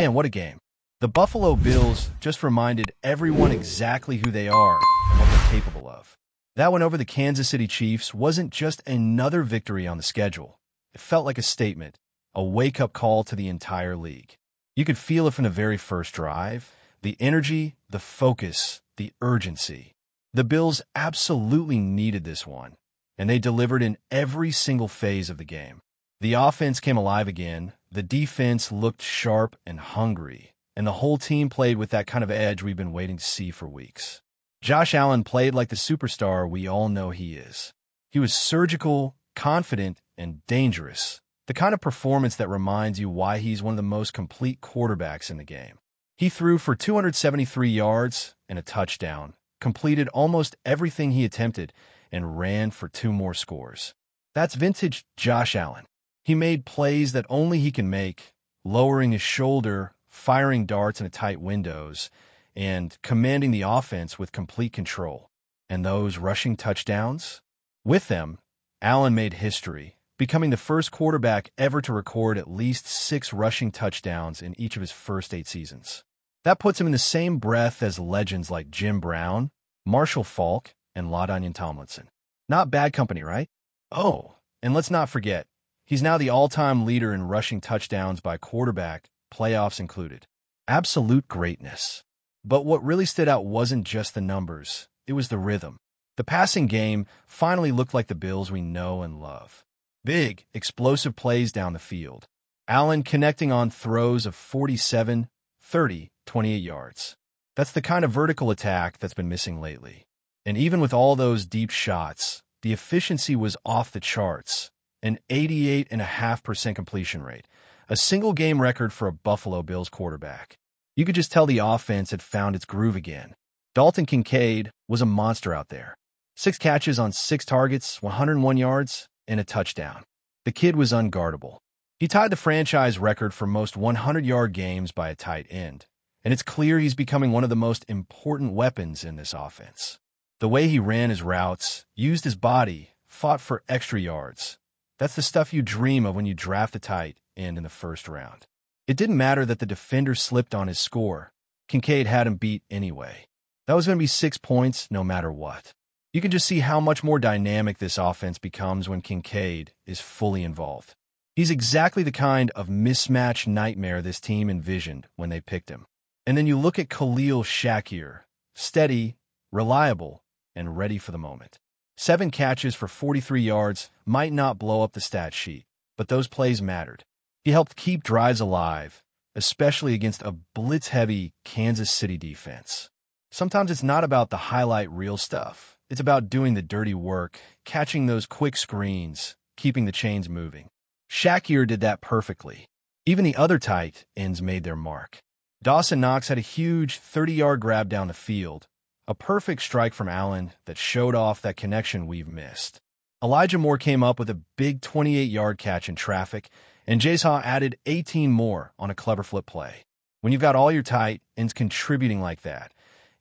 Man, what a game. The Buffalo Bills just reminded everyone exactly who they are and what they're capable of. That win over the Kansas City Chiefs wasn't just another victory on the schedule. It felt like a statement, a wake-up call to the entire league. You could feel it from the very first drive, the energy, the focus, the urgency. The Bills absolutely needed this one, and they delivered in every single phase of the game. The offense came alive again, the defense looked sharp and hungry, and the whole team played with that kind of edge we've been waiting to see for weeks. Josh Allen played like the superstar we all know he is. He was surgical, confident, and dangerous, the kind of performance that reminds you why he's one of the most complete quarterbacks in the game. He threw for 273 yards and a touchdown, completed almost everything he attempted, and ran for 2 more scores. That's vintage Josh Allen. He made plays that only he can make, lowering his shoulder, firing darts into tight windows, and commanding the offense with complete control. And those rushing touchdowns? With them, Allen made history, becoming the first quarterback ever to record at least 6 rushing touchdowns in each of his first 8 seasons. That puts him in the same breath as legends like Jim Brown, Marshall Faulk, and LaDainian Tomlinson. Not bad company, right? Oh, and let's not forget, he's now the all-time leader in rushing touchdowns by quarterback, playoffs included. Absolute greatness. But what really stood out wasn't just the numbers, it was the rhythm. The passing game finally looked like the Bills we know and love. Big, explosive plays down the field. Allen connecting on throws of 47, 30, 28 yards. That's the kind of vertical attack that's been missing lately. And even with all those deep shots, the efficiency was off the charts. An 88.5% completion rate, a single-game record for a Buffalo Bills quarterback. You could just tell the offense had found its groove again. Dalton Kincaid was a monster out there. 6 catches on 6 targets, 101 yards, and a touchdown. The kid was unguardable. He tied the franchise record for most 100-yard games by a tight end, and it's clear he's becoming one of the most important weapons in this offense. The way he ran his routes, used his body, fought for extra yards. That's the stuff you dream of when you draft a tight end in the first round. It didn't matter that the defender slipped on his score. Kincaid had him beat anyway. That was going to be 6 points no matter what. You can just see how much more dynamic this offense becomes when Kincaid is fully involved. He's exactly the kind of mismatch nightmare this team envisioned when they picked him. And then you look at Khalil Shakir, steady, reliable, and ready for the moment. 7 catches for 43 yards might not blow up the stat sheet, but those plays mattered. He helped keep drives alive, especially against a blitz-heavy Kansas City defense. Sometimes it's not about the highlight reel stuff. It's about doing the dirty work, catching those quick screens, keeping the chains moving. Shakir did that perfectly. Even the other tight ends made their mark. Dawson Knox had a huge 30-yard grab down the field, a perfect strike from Allen that showed off that connection we've missed. Elijah Moore came up with a big 28-yard catch in traffic, and Jason added 18 more on a clever flip play. When you've got all your tight ends contributing like that,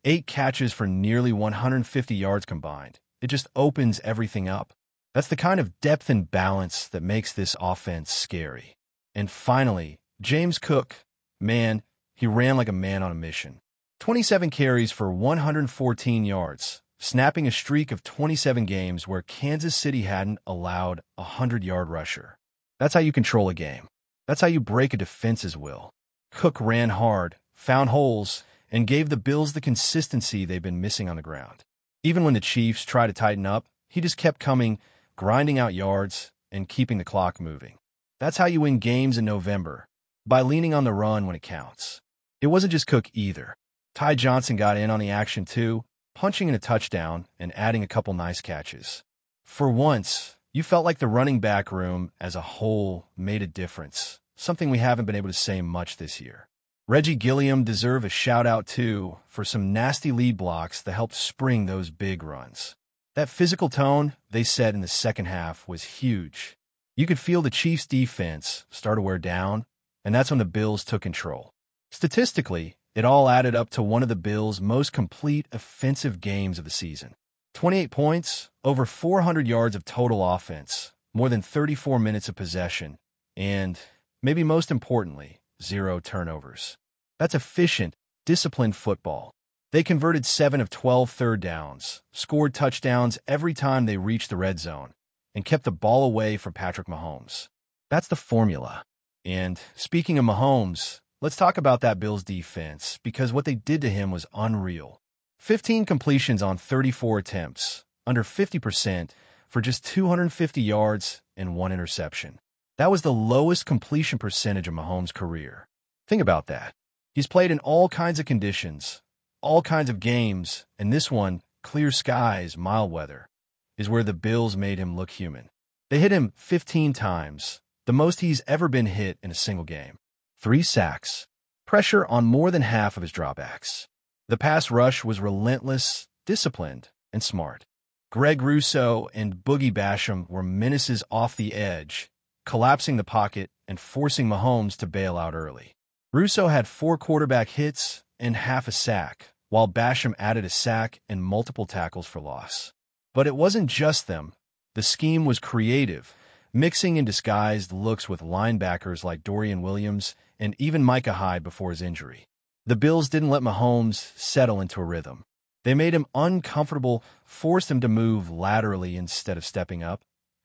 8 catches for nearly 150 yards combined, it just opens everything up. That's the kind of depth and balance that makes this offense scary. And finally, James Cook, man, he ran like a man on a mission. 27 carries for 114 yards, snapping a streak of 27 games where Kansas City hadn't allowed a 100-yard rusher. That's how you control a game. That's how you break a defense's will. Cook ran hard, found holes, and gave the Bills the consistency they've been missing on the ground. Even when the Chiefs tried to tighten up, he just kept coming, grinding out yards, and keeping the clock moving. That's how you win games in November, by leaning on the run when it counts. It wasn't just Cook either. Ty Johnson got in on the action too, punching in a touchdown and adding a couple nice catches. For once, you felt like the running back room as a whole made a difference, something we haven't been able to say much this year. Reggie Gilliam deserved a shout-out too for some nasty lead blocks that helped spring those big runs. That physical tone they set in the second half was huge. You could feel the Chiefs' defense start to wear down, and that's when the Bills took control. Statistically, it all added up to one of the Bills' most complete offensive games of the season. 28 points, over 400 yards of total offense, more than 34 minutes of possession, and, maybe most importantly, 0 turnovers. That's efficient, disciplined football. They converted 7 of 12 third downs, scored touchdowns every time they reached the red zone, and kept the ball away from Patrick Mahomes. That's the formula. And speaking of Mahomes, let's talk about that Bills defense, because what they did to him was unreal. 15 completions on 34 attempts, under 50%, for just 250 yards and 1 interception. That was the lowest completion percentage of Mahomes' career. Think about that. He's played in all kinds of conditions, all kinds of games, and this one, clear skies, mild weather, is where the Bills made him look human. They hit him 15 times, the most he's ever been hit in a single game. 3 sacks, pressure on more than half of his dropbacks. The pass rush was relentless, disciplined, and smart. Greg Rousseau and Boogie Basham were menaces off the edge, collapsing the pocket and forcing Mahomes to bail out early. Rousseau had 4 quarterback hits and half a sack, while Basham added a sack and multiple tackles for loss. But it wasn't just them. The scheme was creative, mixing in disguised looks with linebackers like Dorian Williams and even Micah Hyde before his injury. The Bills didn't let Mahomes settle into a rhythm. They made him uncomfortable, forced him to move laterally instead of stepping up,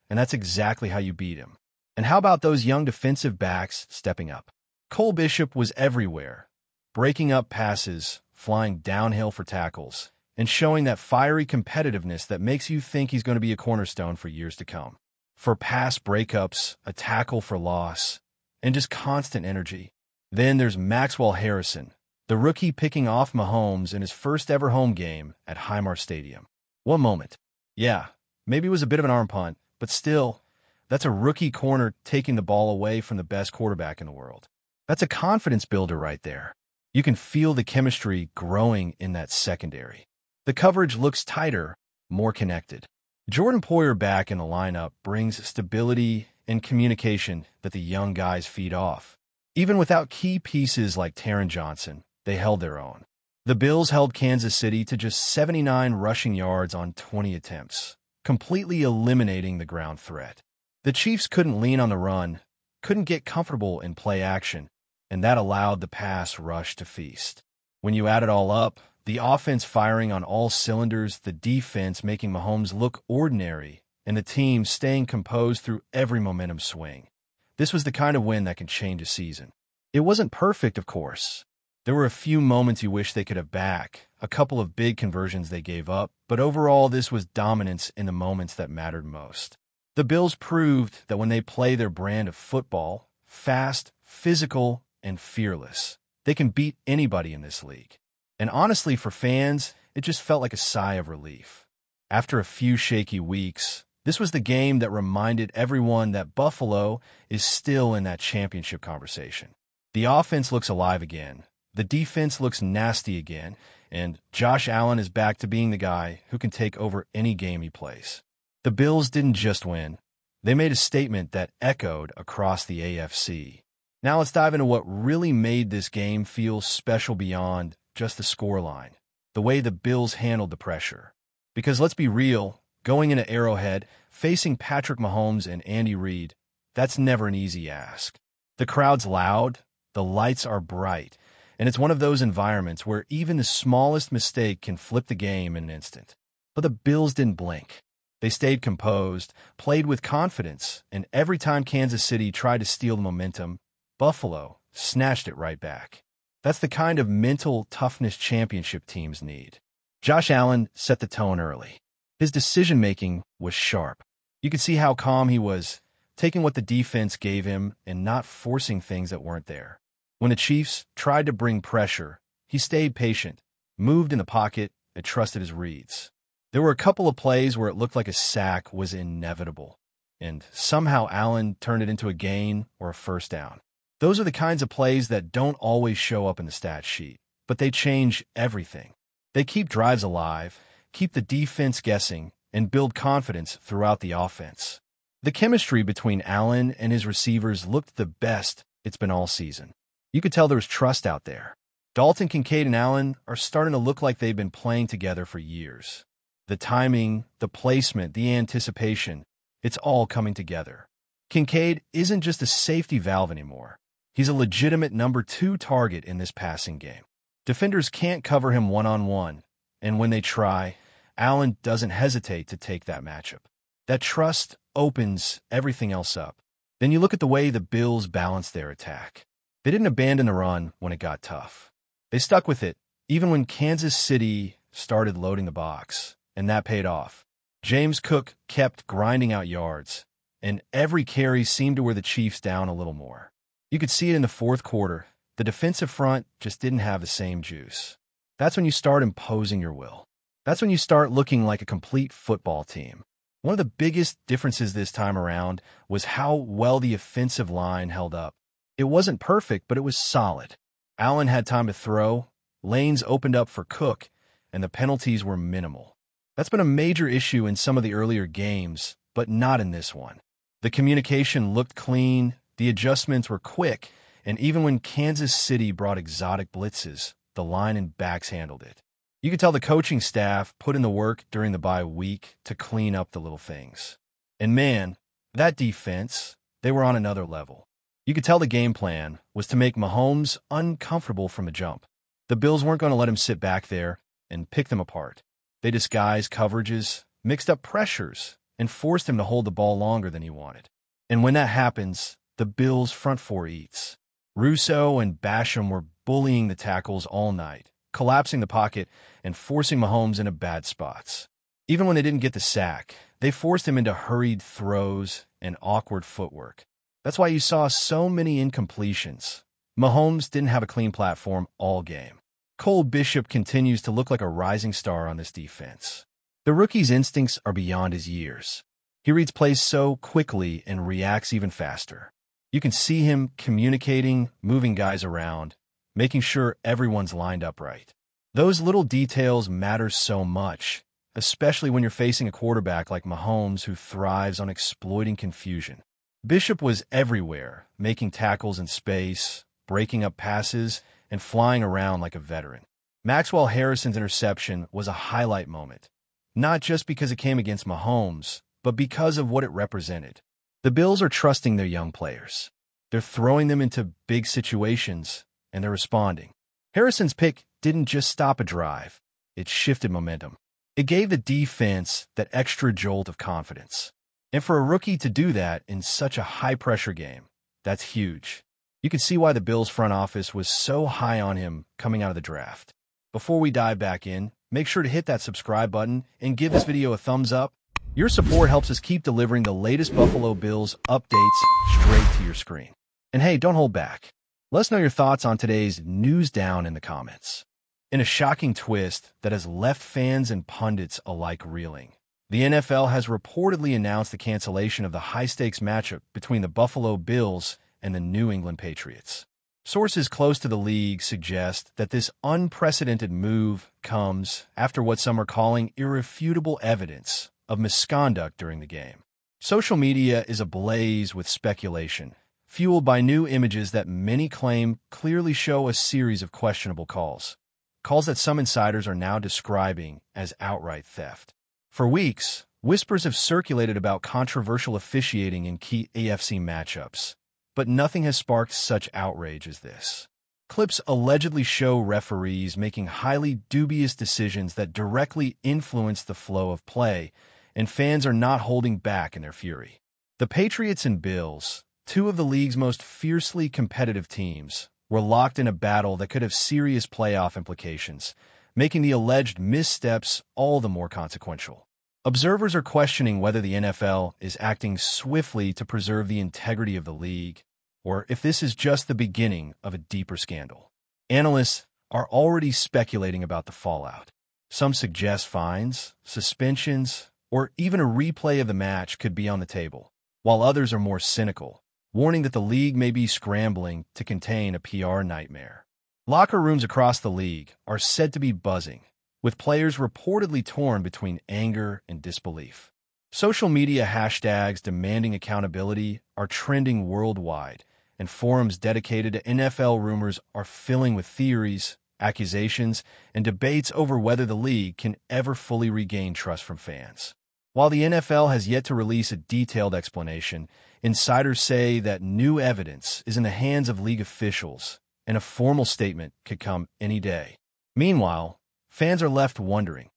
and that's exactly how you beat him. And how about those young defensive backs stepping up? Cole Bishop was everywhere, breaking up passes, flying downhill for tackles, and showing that fiery competitiveness that makes you think he's going to be a cornerstone for years to come. For pass breakups, a tackle for loss, and just constant energy. Then there's Maxwell Harrison, the rookie picking off Mahomes in his first ever home game at Highmark Stadium. One moment. Yeah, maybe it was a bit of an arm punt, but still, that's a rookie corner taking the ball away from the best quarterback in the world. That's a confidence builder right there. You can feel the chemistry growing in that secondary. The coverage looks tighter, more connected. Jordan Poyer back in the lineup brings stability and communication that the young guys feed off. Even without key pieces like Taron Johnson, they held their own. The Bills held Kansas City to just 79 rushing yards on 20 attempts, completely eliminating the ground threat. The Chiefs couldn't lean on the run, couldn't get comfortable in play action, and that allowed the pass rush to feast. When you add it all up, the offense firing on all cylinders, the defense making Mahomes look ordinary, and the team staying composed through every momentum swing. This was the kind of win that can change a season. It wasn't perfect, of course. There were a few moments you wish they could have back, a couple of big conversions they gave up, but overall this was dominance in the moments that mattered most. The Bills proved that when they play their brand of football, fast, physical, and fearless, they can beat anybody in this league. And honestly, for fans, it just felt like a sigh of relief. After a few shaky weeks, this was the game that reminded everyone that Buffalo is still in that championship conversation. The offense looks alive again. The defense looks nasty again, and Josh Allen is back to being the guy who can take over any game he plays. The Bills didn't just win. They made a statement that echoed across the AFC. Now let's dive into what really made this game feel special beyond just the scoreline, the way the Bills handled the pressure. Because let's be real, going into Arrowhead, facing Patrick Mahomes and Andy Reid, that's never an easy ask. The crowd's loud, the lights are bright, and it's one of those environments where even the smallest mistake can flip the game in an instant. But the Bills didn't blink. They stayed composed, played with confidence, and every time Kansas City tried to steal the momentum, Buffalo snatched it right back. That's the kind of mental toughness championship teams need. Josh Allen set the tone early. His decision-making was sharp. You could see how calm he was, taking what the defense gave him and not forcing things that weren't there. When the Chiefs tried to bring pressure, he stayed patient, moved in the pocket, and trusted his reads. There were a couple of plays where it looked like a sack was inevitable, and somehow Allen turned it into a gain or a first down. Those are the kinds of plays that don't always show up in the stat sheet, but they change everything. They keep drives alive, keep the defense guessing, and build confidence throughout the offense. The chemistry between Allen and his receivers looked the best it's been all season. You could tell there was trust out there. Dalton, Kincaid, and Allen are starting to look like they've been playing together for years. The timing, the placement, the anticipation, it's all coming together. Kincaid isn't just a safety valve anymore. He's a legitimate number 2 target in this passing game. Defenders can't cover him one-on-one, and when they try, Allen doesn't hesitate to take that matchup. That trust opens everything else up. Then you look at the way the Bills balanced their attack. They didn't abandon the run when it got tough. They stuck with it, even when Kansas City started loading the box, and that paid off. James Cook kept grinding out yards, and every carry seemed to wear the Chiefs down a little more. You could see it in the fourth quarter. The defensive front just didn't have the same juice. That's when you start imposing your will. That's when you start looking like a complete football team. One of the biggest differences this time around was how well the offensive line held up. It wasn't perfect, but it was solid. Allen had time to throw, lanes opened up for Cook, and the penalties were minimal. That's been a major issue in some of the earlier games, but not in this one. The communication looked clean, the adjustments were quick, and even when Kansas City brought exotic blitzes, the line and backs handled it. You could tell the coaching staff put in the work during the bye week to clean up the little things. And man, that defense, they were on another level. You could tell the game plan was to make Mahomes uncomfortable from the jump. The Bills weren't going to let him sit back there and pick them apart. They disguised coverages, mixed up pressures, and forced him to hold the ball longer than he wanted. And when that happens, the Bills' front four eats. Russo and Basham were bullying the tackles all night, collapsing the pocket and forcing Mahomes into bad spots. Even when they didn't get the sack, they forced him into hurried throws and awkward footwork. That's why you saw so many incompletions. Mahomes didn't have a clean platform all game. Cole Bishop continues to look like a rising star on this defense. The rookie's instincts are beyond his years. He reads plays so quickly and reacts even faster. You can see him communicating, moving guys around, making sure everyone's lined up right. Those little details matter so much, especially when you're facing a quarterback like Mahomes who thrives on exploiting confusion. Bishop was everywhere, making tackles in space, breaking up passes, and flying around like a veteran. Maxwell Harrison's interception was a highlight moment, not just because it came against Mahomes, but because of what it represented. The Bills are trusting their young players. They're throwing them into big situations, and they're responding. Harrison's pick didn't just stop a drive. It shifted momentum. It gave the defense that extra jolt of confidence. And for a rookie to do that in such a high-pressure game, that's huge. You can see why the Bills front office was so high on him coming out of the draft. Before we dive back in, make sure to hit that subscribe button and give this video a thumbs up. Your support helps us keep delivering the latest Buffalo Bills updates straight to your screen. And hey, don't hold back. Let us know your thoughts on today's news down in the comments. In a shocking twist that has left fans and pundits alike reeling, the NFL has reportedly announced the cancellation of the high-stakes matchup between the Buffalo Bills and the New England Patriots. Sources close to the league suggest that this unprecedented move comes after what some are calling irrefutable evidence of misconduct during the game. Social media is ablaze with speculation, fueled by new images that many claim clearly show a series of questionable calls that some insiders are now describing as outright theft. For weeks, whispers have circulated about controversial officiating in key AFC matchups, but nothing has sparked such outrage as this. Clips allegedly show referees making highly dubious decisions that directly influence the flow of play, and fans are not holding back in their fury. The Patriots and Bills, two of the league's most fiercely competitive teams, were locked in a battle that could have serious playoff implications, making the alleged missteps all the more consequential. Observers are questioning whether the NFL is acting swiftly to preserve the integrity of the league, or if this is just the beginning of a deeper scandal. Analysts are already speculating about the fallout. Some suggest fines, suspensions, or even a replay of the match could be on the table, while others are more cynical, warning that the league may be scrambling to contain a PR nightmare. Locker rooms across the league are said to be buzzing, with players reportedly torn between anger and disbelief. Social media hashtags demanding accountability are trending worldwide, and forums dedicated to NFL rumors are filling with theories, accusations, and debates over whether the league can ever fully regain trust from fans. While the NFL has yet to release a detailed explanation, insiders say that new evidence is in the hands of league officials, and a formal statement could come any day. Meanwhile, fans are left wondering,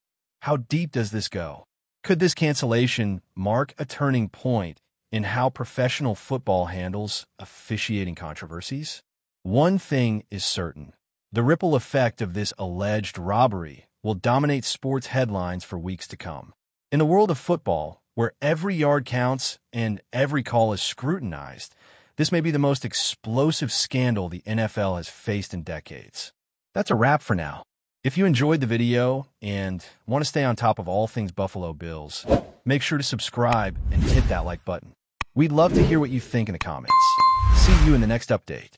how deep does this go? Could this cancellation mark a turning point in how professional football handles officiating controversies? One thing is certain. The ripple effect of this alleged robbery will dominate sports headlines for weeks to come. In the world of football, where every yard counts and every call is scrutinized, this may be the most explosive scandal the NFL has faced in decades. That's a wrap for now. If you enjoyed the video and want to stay on top of all things Buffalo Bills, make sure to subscribe and hit that like button. We'd love to hear what you think in the comments. See you in the next update.